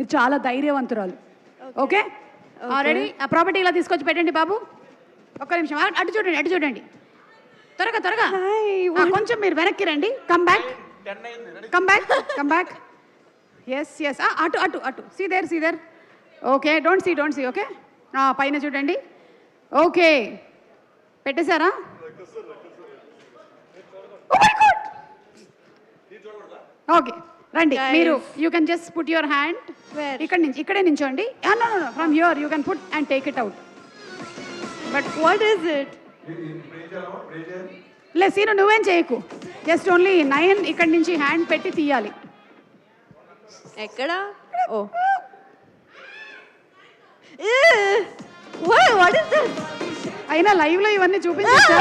మీరు చాలా ధైర్యవంతురాలు. Okay ready? ఆ ప్రాపర్టీ ఇలా తీసుకొచ్చి పెట్టండి బాబు. ఒక్క నిమిషం అటు చూడండి, అటు చూడండి. త్వరగా త్వరగా కొంచెం మీరు వెనక్కి రండి. Come back, come back, come back. Yes yes అటు అటు అటు. See there. Okay, don't see. Okay, పైన చూడండి. ఓకే, పెట్టేశారా? ఓకే, రండి మీరు. You can just put your hand ఇక్కడే నించోండి. No from here you can put and take it out. But what is it? లే సీను, నువ్వేం చేయకు. జస్ట్ ఓన్లీ 9 ఇక్కడి నుంచి హ్యాండ్ పెట్టి తీయాలి. ఎక్కడ? Oh what is this? అయినా లైవ్ లో ఇవన్నీ చూపించచ్చా?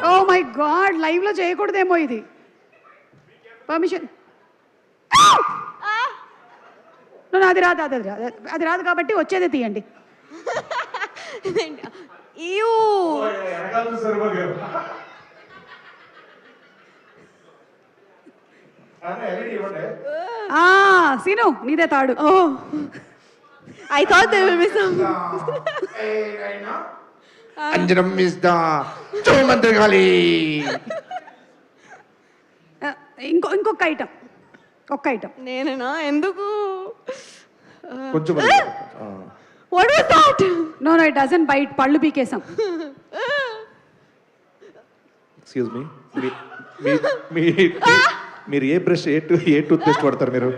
ఓ మై గాడ్, లైవ్ లో చేయకూడదేమో ఇది. పర్మిషన్. అది రాదు కాబట్టి వచ్చేదే తీయండి. సీను, నీదే తాడు. I thought there will be some. అంజనం is the చోమంత్రగాలి. ఇంకొక ఐటమ్, ఒక్క ఐటమ్. నేనేనా? ఎందుకు? కొంచెం What was that? No it doesn't bite. పళ్ళు పీకేసాం. ఎక్స్క్యూజ్ మీ, మీరు ఏ బ్రష్ ఏ టూత్ పేస్ట్ వాడతారు మీరు?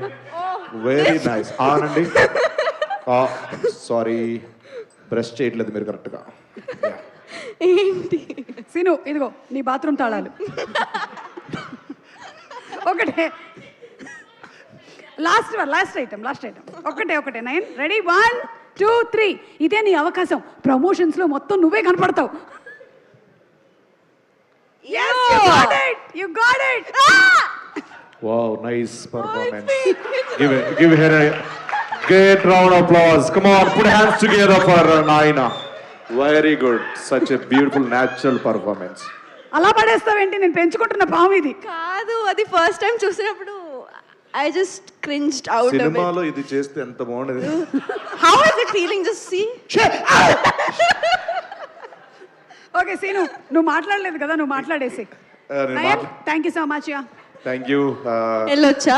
Very nice. ఆనండి. సారీ, బ్రష్ చేయట్లేదు మీరు కరెక్ట్గా. ఏంటి? సీను, ఇదిగో నీ బాత్రూమ్ తాళాలు. ఒకటే, లాస్ట్ ఐటమ్. ఒకటే 9. రెడీ? 1 2 3. ఇదే నీ అవకాశం. ప్రమోషన్స్ లో మొత్తం నువ్వే కనపడతావు. You got it. Wow, nice performance. Give her a great round of applause. Come on, put hands together for Naina. Very good. Such a beautiful natural performance. అలా పడేస్తావేంటి? నేను పెంచుకుంటున్న పాము ఇది. కాదు, అది ఫస్ట్ టైం చూసినప్పుడు I just cringed out of it. సినిమాలో ఇది చేస్తే ఎంత బాగుండేది. How is it feeling? Just see. Okay Seenu, నువ్వు మాట్లాడలేదు కదా, నువ్వు మాట్లాడేసి. Thank you so much. Thank you. వెళ్ళొచ్చా?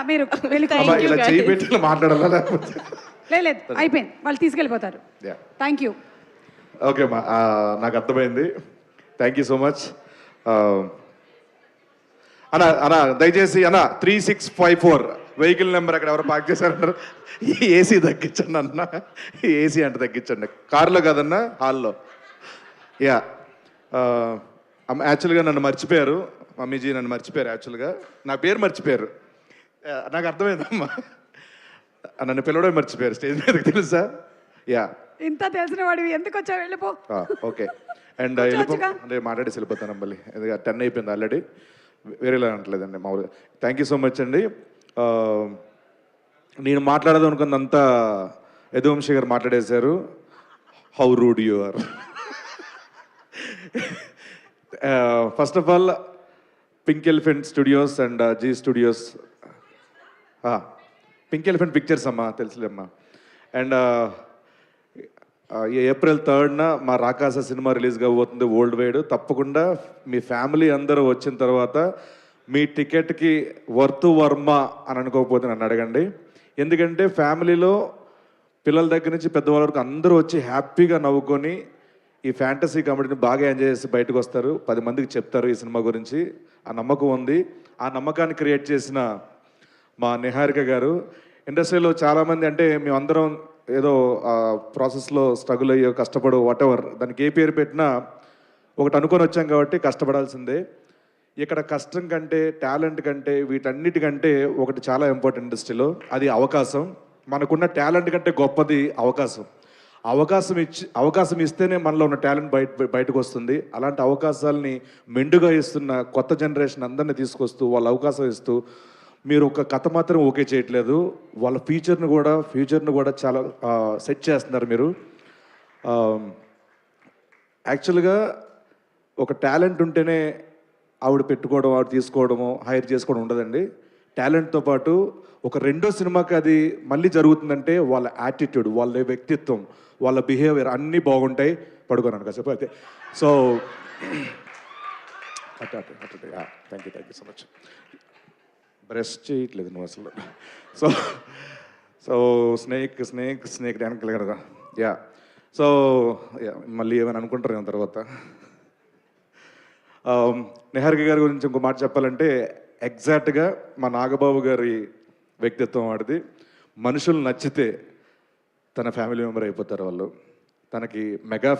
మీరు ఇలా చేయి పెట్టి మాట్లాడాలా లేకపోతే? లేదు, అయిపోయింది. వాళ్ళు తీసుకెళ్ళిపోతారు. Thank you. ఓకే అమ్మా, నాకు అర్థమైంది. Thank you so much. అన్నా దయచేసి 3654 వెహికల్ నెంబర్ అక్కడ ఎవరు పార్క్ చేశారంటారు. ఏసీ తగ్గించండి అన్న. ఏసీ అంటే తగ్గించండి. కారులో కాదన్నా, హాల్లో. యాక్చువల్గా నన్ను మర్చిపోయారు. మమ్మీజీ నన్ను మర్చిపోయారు. యాక్చువల్గా నా పేరు మర్చిపోయారు. నాకు అర్థమైందమ్మా, నన్ను పిలవడం మర్చిపోయారు స్టేజ్ మీదకి, తెలుసా? ఇంత తెలిసిన వాడివి ఎందుకు వచ్చావు? వెళ్ళిపో. ఓకే, అండ్ వెళ్ళిపో అంటే మాట్లాడేసి వెళ్ళిపోతాను మళ్ళీ. ఎందుకంటే 10 అయిపోయింది ఆల్రెడీ. వేరేలా అంటలేదండి మామూలుగా. థ్యాంక్ యూ సో మచ్ అండి. నేను మాట్లాడదాం అనుకున్నంతా యదువంశీ గారు మాట్లాడేశారు. How rude you are. First of all Pink Elephant Studios and Zee Studios, Pink Elephant Pictures అమ్మా, తెలుసులేమ్మా. అండ్ April 3rd మా రాకాస సినిమా రిలీజ్ కాబోతుంది వరల్డ్ వైడ్. తప్పకుండా మీ ఫ్యామిలీ అందరూ వచ్చిన తర్వాత మీ టికెట్కి వర్త్ వర్మ అని అనుకోకపోతే నన్ను అడగండి. ఎందుకంటే ఫ్యామిలీలో పిల్లల దగ్గర నుంచి పెద్దవాళ్ళ వరకు అందరూ వచ్చి హ్యాపీగా నవ్వుకొని ఈ ఫ్యాంటసీ కామెడీని బాగా ఎంజాయ్ చేసి బయటకు వస్తారు. 10 మందికి చెప్తారు ఈ సినిమా గురించి. ఆ నమ్మకం ఉంది. ఆ నమ్మకాన్ని క్రియేట్ చేసిన మా నిహారిక గారు. ఇండస్ట్రీలో చాలామంది, అంటే మేమందరం ఏదో ప్రాసెస్లో స్ట్రగుల్ అయ్యో కష్టపడు వాటెవర్, దానికి ఏ పేరు పెట్టినా ఒకటి అనుకొని వచ్చాం కాబట్టి కష్టపడాల్సిందే. ఇక్కడ కష్టం కంటే, టాలెంట్ కంటే, వీటన్నిటికంటే ఒకటి చాలా ఇంపార్టెంట్ ఇండస్ట్రీలో, అది అవకాశం. మనకున్న టాలెంట్ కంటే గొప్పది అవకాశం. అవకాశం ఇస్తేనే మనలో ఉన్న టాలెంట్ బయటకు వస్తుంది. అలాంటి అవకాశాలని మెండుగా ఇస్తున్న కొత్త జనరేషన్ అందరినీ తీసుకొస్తూ వాళ్ళ అవకాశం ఇస్తూ, మీరు ఒక కథ మాత్రం ఓకే చేయట్లేదు, వాళ్ళ ఫ్యూచర్ను కూడా చాలా సెట్ చేస్తున్నారు మీరు. యాక్చువల్గా ఒక టాలెంట్ ఉంటేనే ఆవిడ పెట్టుకోవడం, ఆవిడ తీసుకోవడము, హైర్ చేసుకోవడం ఉండదండి. టాలెంట్తో పాటు ఒక రెండో సినిమాకి అది మళ్ళీ జరుగుతుందంటే వాళ్ళ యాటిట్యూడ్, వాళ్ళ వ్యక్తిత్వం, వాళ్ళ బిహేవియర్ అన్నీ బాగుంటాయి. పడుకోనాను కాసేపు అయితే. So thank you so much. Breast చేయట్లేదు నువ్వు అసలు. సో సో స్నేక్ వెనకాల కదా. యా సో మళ్ళీ ఏమైనా అనుకుంటారు ఏమో తర్వాత. నిహారిక గారి గురించి ఇంకో మాట చెప్పాలంటే ఎగ్జాక్ట్గా మా నాగబాబు గారి వ్యక్తిత్వం వాడిది. మనుషులు నచ్చితే తన ఫ్యామిలీ మెంబర్ అయిపోతారు వాళ్ళు. తనకి మెగా